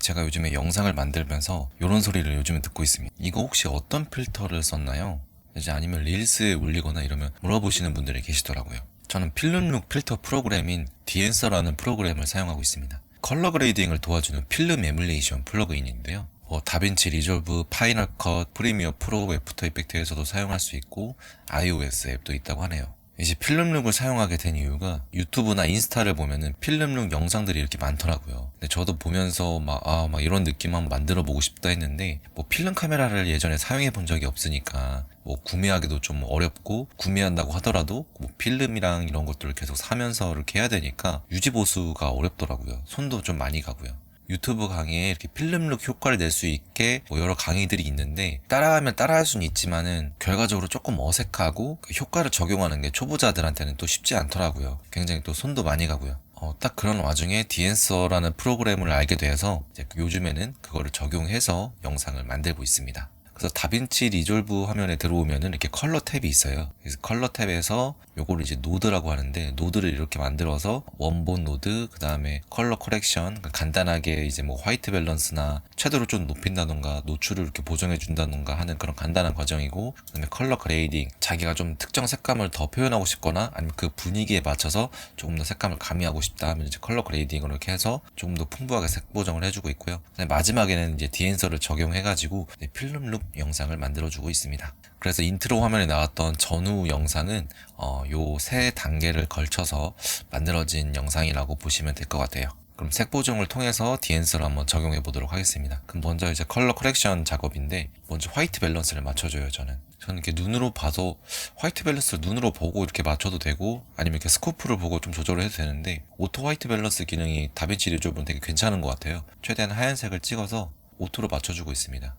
제가 요즘에 영상을 만들면서 이런 소리를 요즘에 듣고 있습니다. 이거 혹시 어떤 필터를 썼나요? 이제 아니면 릴스에 올리거나 이러면 물어보시는 분들이 계시더라고요. 저는 필름룩 필터 프로그램인 디엔서라는 프로그램을 사용하고 있습니다. 컬러 그레이딩을 도와주는 필름 에뮬레이션 플러그인인데요. 다빈치 리졸브, 파이널 컷, 프리미어 프로, 애프터 이펙트에서도 사용할 수 있고 iOS 앱도 있다고 하네요. 이제 필름룩을 사용하게 된 이유가 유튜브나 인스타를 보면은 필름룩 영상들이 이렇게 많더라고요. 근데 저도 보면서 막 이런 느낌 한번 만들어 보고 싶다 했는데, 필름 카메라를 예전에 사용해 본 적이 없으니까, 구매하기도 좀 어렵고, 구매한다고 하더라도, 필름이랑 이런 것들을 계속 사면서 이렇게 해야 되니까, 유지보수가 어렵더라고요. 손도 좀 많이 가고요. 유튜브 강의에 이렇게 필름룩 효과를 낼 수 있게 여러 강의들이 있는데, 따라하면 따라할 수는 있지만은 결과적으로 조금 어색하고 그 효과를 적용하는 게 초보자들한테는 또 쉽지 않더라고요. 굉장히 또 손도 많이 가고요. 딱 그런 와중에 디엔서라는 프로그램을 알게 돼서 이제 요즘에는 그거를 적용해서 영상을 만들고 있습니다. 그래서 다빈치 리졸브 화면에 들어오면은 이렇게 컬러 탭이 있어요. 그래서 컬러 탭에서 요거를 이제 노드라고 하는데, 노드를 이렇게 만들어서 원본 노드, 그 다음에 컬러 커렉션, 간단하게 이제 화이트 밸런스나 채도를 좀 높인다던가 노출을 이렇게 보정해 준다던가 하는 그런 간단한 과정이고, 그 다음에 컬러 그레이딩, 자기가 좀 특정 색감을 더 표현하고 싶거나 아니면 그 분위기에 맞춰서 조금 더 색감을 가미하고 싶다 하면 이제 컬러 그레이딩으로 이렇게 해서 조금 더 풍부하게 색 보정을 해주고 있고요. 마지막에는 이제 디엔서를 적용해가지고 필름룩 영상을 만들어주고 있습니다. 그래서 인트로 화면에 나왔던 전후 영상은 요 세 단계를 걸쳐서 만들어진 영상이라고 보시면 될 것 같아요. 그럼 색 보정을 통해서 디엔서를 한번 적용해 보도록 하겠습니다. 그럼 먼저 이제 컬러 커렉션 작업인데, 먼저 화이트 밸런스를 맞춰줘요. 저는 이렇게 눈으로 봐서 화이트 밸런스를 눈으로 보고 이렇게 맞춰도 되고, 아니면 이렇게 스코프를 보고 좀 조절을 해도 되는데, 오토 화이트 밸런스 기능이 다빈치 리졸브는 되게 괜찮은 것 같아요. 최대한 하얀색을 찍어서 오토로 맞춰주고 있습니다.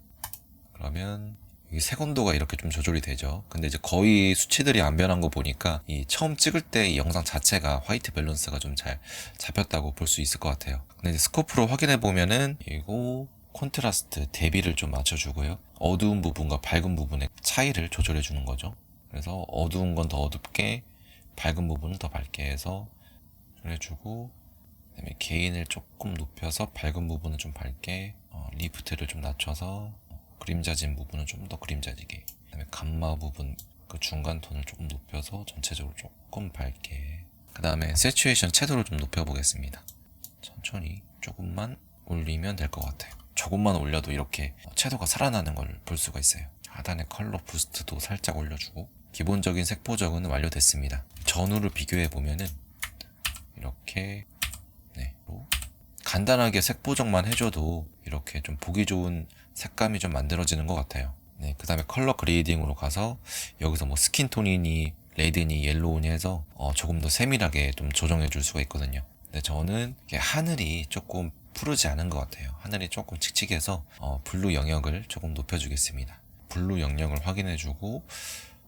그러면 이 색온도가 이렇게 좀 조절이 되죠. 근데 이제 거의 수치들이 안 변한 거 보니까 이 처음 찍을 때 이 영상 자체가 화이트 밸런스가 좀 잘 잡혔다고 볼 수 있을 것 같아요. 근데 이제 스코프로 확인해 보면은 이거 콘트라스트 대비를 좀 맞춰주고요. 어두운 부분과 밝은 부분의 차이를 조절해 주는 거죠. 그래서 어두운 건 더 어둡게, 밝은 부분은 더 밝게 해서 조절해주고, 그다음에 게인을 조금 높여서 밝은 부분은 좀 밝게, 리프트를 좀 낮춰서 그림자진 부분은 좀 더 그림자지게, 그 다음에 감마 부분 그 중간 톤을 조금 높여서 전체적으로 조금 밝게, 그 다음에 세츄에이션 채도를 좀 높여보겠습니다. 천천히 조금만 올리면 될 것 같아요. 조금만 올려도 이렇게 채도가 살아나는 걸 볼 수가 있어요. 하단에 컬러 부스트도 살짝 올려주고, 기본적인 색 보정은 완료됐습니다. 전후를 비교해 보면은 이렇게 간단하게 색 보정만 해줘도 이렇게 좀 보기 좋은 색감이 좀 만들어지는 것 같아요. 그 다음에 컬러 그레이딩으로 가서 여기서 스킨톤이니 레드니 옐로우니 해서 조금 더 세밀하게 좀 조정해 줄 수가 있거든요. 근데 저는 하늘이 조금 푸르지 않은 것 같아요. 하늘이 조금 칙칙해서 블루 영역을 조금 높여주겠습니다. 블루 영역을 확인해주고,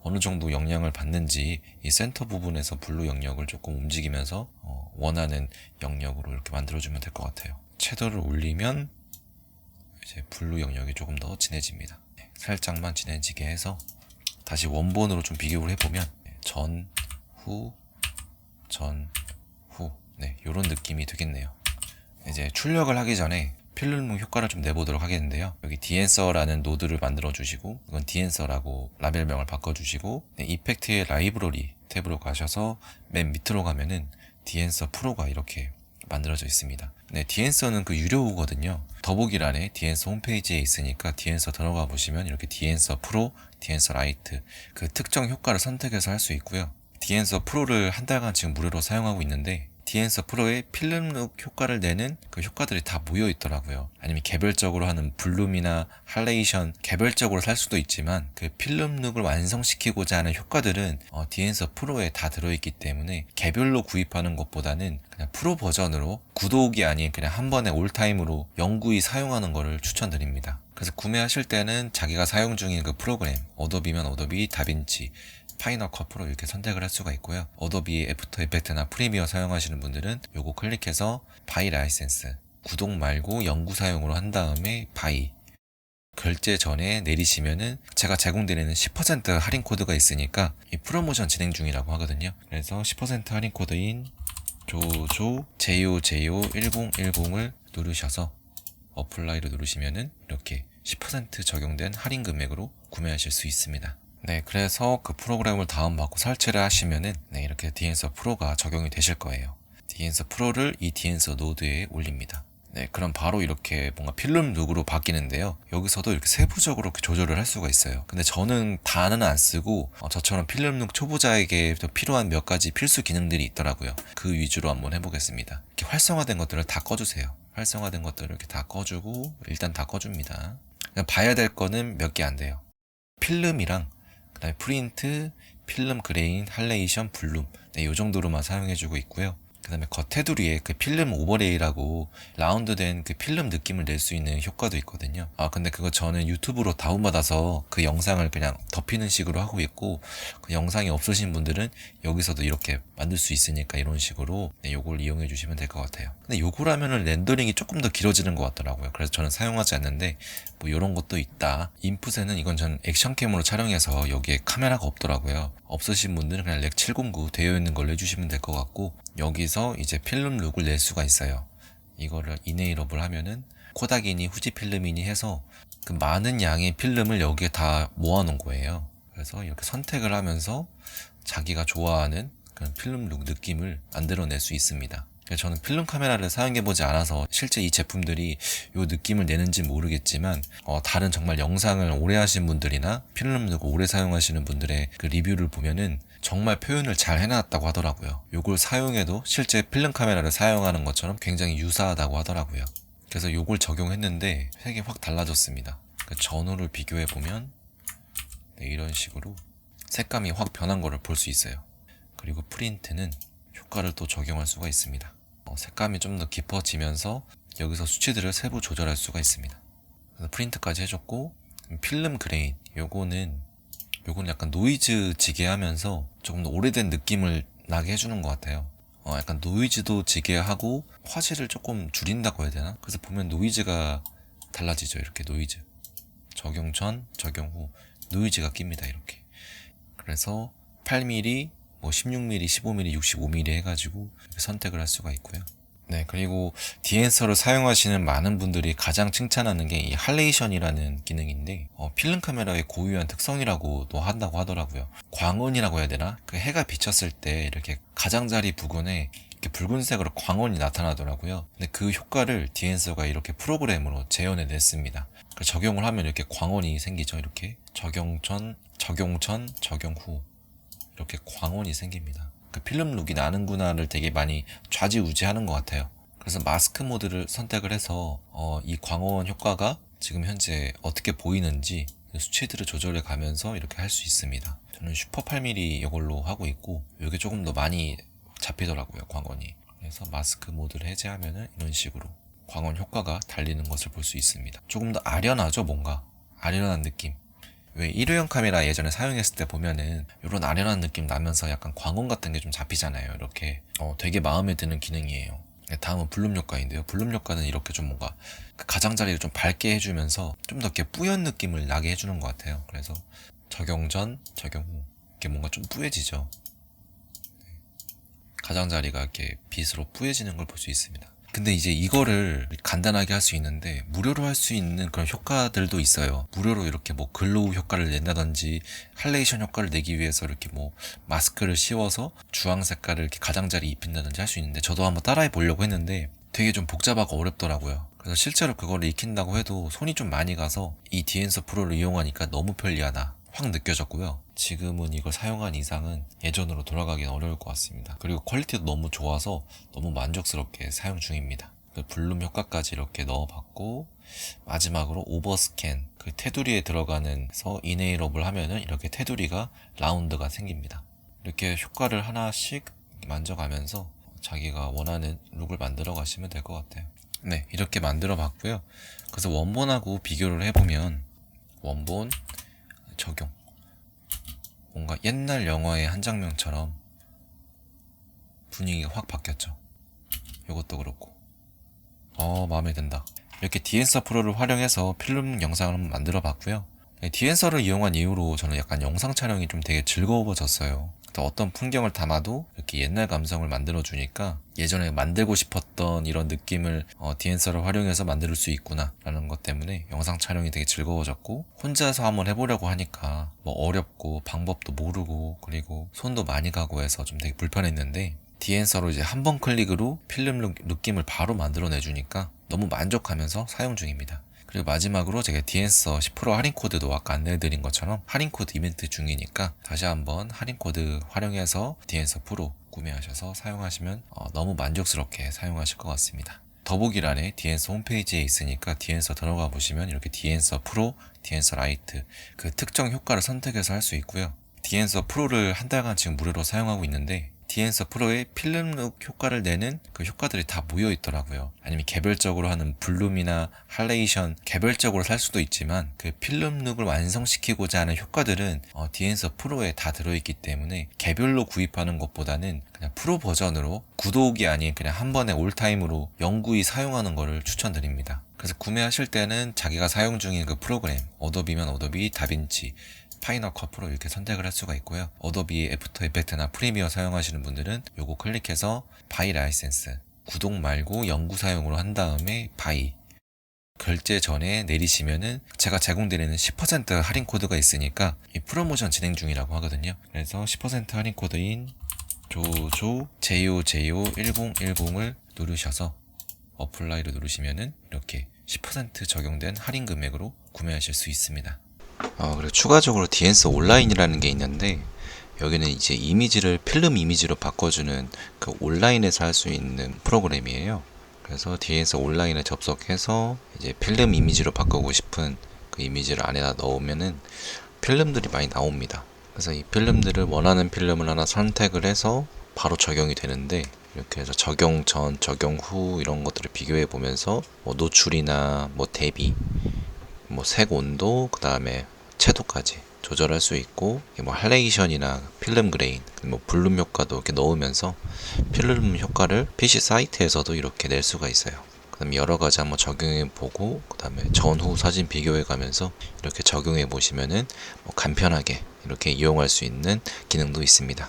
어느 정도 영향을 받는지 이 센터 부분에서 블루 영역을 조금 움직이면서 원하는 영역으로 이렇게 만들어주면 될 것 같아요. 채도를 올리면 이제 블루 영역이 조금 더 진해집니다. 살짝만 진해지게 해서 다시 원본으로 좀 비교를 해보면 전, 후, 전, 후, 이런 느낌이 되겠네요. 이제 출력을 하기 전에 필름룩 효과를 좀 내보도록 하겠는데요. 여기 디엔서라는 노드를 만들어 주시고, 이건 디엔서라고 라벨명을 바꿔주시고, 이펙트의 라이브러리 탭으로 가셔서 맨 밑으로 가면은 디엔서 프로가 이렇게 만들어져 있습니다. 디엔서는 그 유료거든요. 더보기란에 디엔서 홈페이지에 있으니까 디엔서 들어가 보시면 이렇게 디엔서 프로, 디엔서 라이트 그 특정 효과를 선택해서 할 수 있고요. 디엔서 프로를 한 달간 지금 무료로 사용하고 있는데, 디엔서 프로의 필름룩 효과를 내는 그 효과들이 다 모여 있더라고요. 아니면 개별적으로 하는 블룸이나 할레이션 개별적으로 살 수도 있지만, 그 필름룩을 완성시키고자 하는 효과들은 디엔서 프로에 다 들어있기 때문에 개별로 구입하는 것보다는 그냥 프로 버전으로 구독이 아닌 그냥 한 번에 올타임으로 영구히 사용하는 것을 추천드립니다. 그래서 구매하실 때는 자기가 사용 중인 그 프로그램, 어도비면 어도비, 다빈치, 파이널 컷 프로 이렇게 선택을 할 수가 있고요. 어도비 애프터 이펙트나 프리미어 사용하시는 분들은 요거 클릭해서 바이 라이센스, 구독 말고 영구 사용으로 한 다음에 바이, 결제 전에 내리시면은 제가 제공드리는 10% 할인 코드가 있으니까 이 프로모션 진행 중이라고 하거든요. 그래서 10% 할인 코드인 조조 JOJO1010을 누르셔서 어플라이를 누르시면은 이렇게 10% 적용된 할인 금액으로 구매하실 수 있습니다. 네, 그래서 그 프로그램을 다운받고 설치를 하시면은 네, 이렇게 디엔서 프로가 적용이 되실 거예요. 디엔서 프로를 이 디엔서 노드에 올립니다. 네, 그럼 바로 이렇게 뭔가 필름 룩으로 바뀌는데요. 여기서도 이렇게 세부적으로 이렇게 조절을 할 수가 있어요. 근데 저는 다는 안 쓰고 저처럼 필름 룩 초보자에게 필요한 몇 가지 필수 기능들이 있더라고요. 그 위주로 한번 해보겠습니다. 이렇게 활성화된 것들을 다 꺼주세요. 활성화된 것들을 이렇게 다 꺼주고 일단 다 꺼줍니다. 그냥 봐야 될 거는 몇 개 안 돼요. 필름이랑 그 다음에 프린트, 필름 그레인, 할레이션, 블룸 네, 이 정도로만 사용해주고 있고요. 그 다음에 겉테두리에 그 필름 오버레이라고 라운드된 그 필름 느낌을 낼 수 있는 효과도 있거든요. 근데 그거 저는 유튜브로 다운받아서 그 영상을 그냥 덮이는 식으로 하고 있고, 그 영상이 없으신 분들은 여기서도 이렇게 만들 수 있으니까 이런 식으로 네, 요걸 이용해 주시면 될 것 같아요. 근데 요거라면은 렌더링이 조금 더 길어지는 것 같더라고요. 그래서 저는 사용하지 않는데 뭐 요런 것도 있다. 인풋에는 이건 전 액션캠으로 촬영해서 여기에 카메라가 없더라고요. 없으신 분들은 그냥 렉 709 되어 있는 걸로 해주시면 될 것 같고, 여기서 이제 필름 룩을 낼 수가 있어요. 이거를 이네이러블 하면은 코닥이니 후지필름이니 해서 그 많은 양의 필름을 여기에 다 모아놓은 거예요. 그래서 이렇게 선택을 하면서 자기가 좋아하는 그런 필름 룩 느낌을 만들어낼 수 있습니다. 저는 필름 카메라를 사용해보지 않아서 실제 이 제품들이 이 느낌을 내는지 모르겠지만 다른 정말 영상을 오래 하신 분들이나 필름 룩을 오래 사용하시는 분들의 그 리뷰를 보면은 정말 표현을 잘 해놨다고 하더라고요. 이걸 사용해도 실제 필름 카메라를 사용하는 것처럼 굉장히 유사하다고 하더라고요. 그래서 이걸 적용했는데 색이 확 달라졌습니다. 그 전후를 비교해보면 네, 이런 식으로 색감이 확 변한 거를 볼 수 있어요. 그리고 프린트는 효과를 또 적용할 수가 있습니다. 색감이 좀 더 깊어지면서 여기서 수치들을 세부 조절할 수가 있습니다. 그래서 프린트까지 해줬고, 필름 그레인 요거는 약간 노이즈 지게 하면서 조금 더 오래된 느낌을 나게 해주는 것 같아요. 약간 노이즈도 지게 하고 화질을 조금 줄인다고 해야 되나? 그래서 보면 노이즈가 달라지죠. 이렇게 노이즈 적용 전, 적용 후 노이즈가 낍니다. 이렇게. 그래서 8mm, 뭐 16mm, 15mm, 65mm 해가지고 선택을 할 수가 있고요. 네, 그리고 디엔서를 사용하시는 많은 분들이 가장 칭찬하는 게 이 할레이션이라는 기능인데 필름 카메라의 고유한 특성이라고도 한다고 하더라고요. 광원이라고 해야 되나? 그 해가 비쳤을 때 이렇게 가장자리 부근에 이렇게 붉은색으로 광원이 나타나더라고요. 근데 그 효과를 디엔서가 이렇게 프로그램으로 재현해 냈습니다. 적용을 하면 이렇게 광원이 생기죠. 이렇게 적용 전, 적용 후 이렇게 광원이 생깁니다. 그 필름 룩이 나는구나를 되게 많이 좌지우지하는 것 같아요. 그래서 마스크 모드를 선택을 해서 이 광원 효과가 지금 현재 어떻게 보이는지 수치들을 조절해 가면서 이렇게 할 수 있습니다. 저는 슈퍼 8mm 이걸로 하고 있고 이게 조금 더 많이 잡히더라고요, 광원이. 그래서 마스크 모드를 해제하면은 이런 식으로 광원 효과가 달리는 것을 볼 수 있습니다. 조금 더 아련하죠, 뭔가 아련한 느낌. 왜 일회용 카메라 예전에 사용했을 때 보면은 이런 아련한 느낌 나면서 약간 광원 같은 게 좀 잡히잖아요. 이렇게 되게 마음에 드는 기능이에요. 다음은 블룸 효과인데요. 블룸 효과는 이렇게 좀 뭔가 그 가장자리를 좀 밝게 해주면서 좀 더 이렇게 뿌연 느낌을 나게 해주는 것 같아요. 그래서 적용 전, 적용 후 이렇게 뭔가 좀 뿌얘지죠. 가장자리가 이렇게 빛으로 뿌얘지는 걸 볼 수 있습니다. 근데 이제 이거를 간단하게 할 수 있는데 무료로 할 수 있는 그런 효과들도 있어요. 무료로 이렇게 뭐 글로우 효과를 낸다든지 할레이션 효과를 내기 위해서 이렇게 뭐 마스크를 씌워서 주황 색깔을 이렇게 가장자리 입힌다든지 할 수 있는데, 저도 한번 따라해 보려고 했는데 되게 좀 복잡하고 어렵더라고요. 그래서 실제로 그거를 익힌다고 해도 손이 좀 많이 가서 이 디엔서 프로를 이용하니까 너무 편리하다 확 느껴졌고요. 지금은 이걸 사용한 이상은 예전으로 돌아가기는 어려울 것 같습니다. 그리고 퀄리티도 너무 좋아서 너무 만족스럽게 사용 중입니다. 블룸 효과까지 이렇게 넣어봤고, 마지막으로 오버스캔, 그 테두리에 들어가는서 이네이러블 하면은 이렇게 테두리가 라운드가 생깁니다. 이렇게 효과를 하나씩 만져가면서 자기가 원하는 룩을 만들어 가시면 될 것 같아요. 네, 이렇게 만들어 봤고요. 그래서 원본하고 비교를 해보면 원본 적용, 뭔가 옛날 영화의 한 장면처럼 분위기가 확 바뀌었죠. 이것도 그렇고 마음에 든다. 이렇게 디엔서 프로를 활용해서 필름 영상을 한번 만들어 봤고요. 디엔서를 이용한 이후로 저는 약간 영상 촬영이 좀 되게 즐거워졌어요. 또 어떤 풍경을 담아도 이렇게 옛날 감성을 만들어 주니까 예전에 만들고 싶었던 이런 느낌을 디엔서를 활용해서 만들 수 있구나 라는 것 때문에 영상 촬영이 되게 즐거워졌고, 혼자서 한번 해보려고 하니까 뭐 어렵고 방법도 모르고 그리고 손도 많이 가고 해서 좀 되게 불편했는데, 디엔서로 이제 한 번 클릭으로 필름 느낌을 바로 만들어 내주니까 너무 만족하면서 사용 중입니다. 그리고 마지막으로 제가 디엔서 10% 할인 코드도 아까 안내해드린 것처럼 할인 코드 이벤트 중이니까 다시 한번 할인 코드 활용해서 디엔서 프로 구매하셔서 사용하시면 너무 만족스럽게 사용하실 것 같습니다. 더보기란에 디엔서 홈페이지에 있으니까 디엔서 들어가 보시면 이렇게 디엔서 프로, 디엔서 라이트 그 특정 효과를 선택해서 할 수 있고요. 디엔서 프로를 한 달간 지금 무료로 사용하고 있는데, 디엔서 프로의 필름룩 효과를 내는 그 효과들이 다 모여 있더라고요. 아니면 개별적으로 하는 블룸이나 할레이션 개별적으로 살 수도 있지만, 그 필름룩을 완성시키고자 하는 효과들은 디엔서 프로에 다 들어있기 때문에 개별로 구입하는 것보다는 그냥 프로 버전으로 구독이 아닌 그냥 한 번에 올타임으로 영구히 사용하는 것을 추천드립니다. 그래서 구매하실 때는 자기가 사용 중인 그 프로그램, 어도비면 어도비, 다빈치, 파이널 컷 프로 이렇게 선택을 할 수가 있고요. 어도비 애프터 이펙트나 프리미어 사용하시는 분들은 요거 클릭해서 바이 라이센스, 구독 말고 영구 사용으로 한 다음에 바이, 결제 전에 내리시면은 제가 제공드리는 10% 할인 코드가 있으니까 이 프로모션 진행 중이라고 하거든요. 그래서 10% 할인 코드인 조조 JOJO1010을 누르셔서 어플라이를 누르시면은 이렇게 10% 적용된 할인 금액으로 구매하실 수 있습니다. 그리고 추가적으로 디엔서 온라인이라는 게 있는데, 여기는 이제 이미지를 필름 이미지로 바꿔주는 그 온라인에서 할 수 있는 프로그램이에요. 그래서 디엔서 온라인에 접속해서 이제 필름 이미지로 바꾸고 싶은 그 이미지를 안에다 넣으면은 필름들이 많이 나옵니다. 그래서 이 필름들을 원하는 필름을 하나 선택을 해서 바로 적용이 되는데, 이렇게 해서 적용 전, 적용 후 이런 것들을 비교해 보면서 뭐 노출이나 뭐 대비, 뭐 색 온도, 그 다음에 채도까지 조절할 수 있고, 뭐 할레이션이나 필름 그레인, 뭐 블룸 효과도 이렇게 넣으면서 필름 효과를 PC 사이트에서도 이렇게 낼 수가 있어요. 그 다음에 여러 가지 한번 적용해 보고, 그 다음에 전후 사진 비교해 가면서 이렇게 적용해 보시면은 뭐 간편하게 이렇게 이용할 수 있는 기능도 있습니다.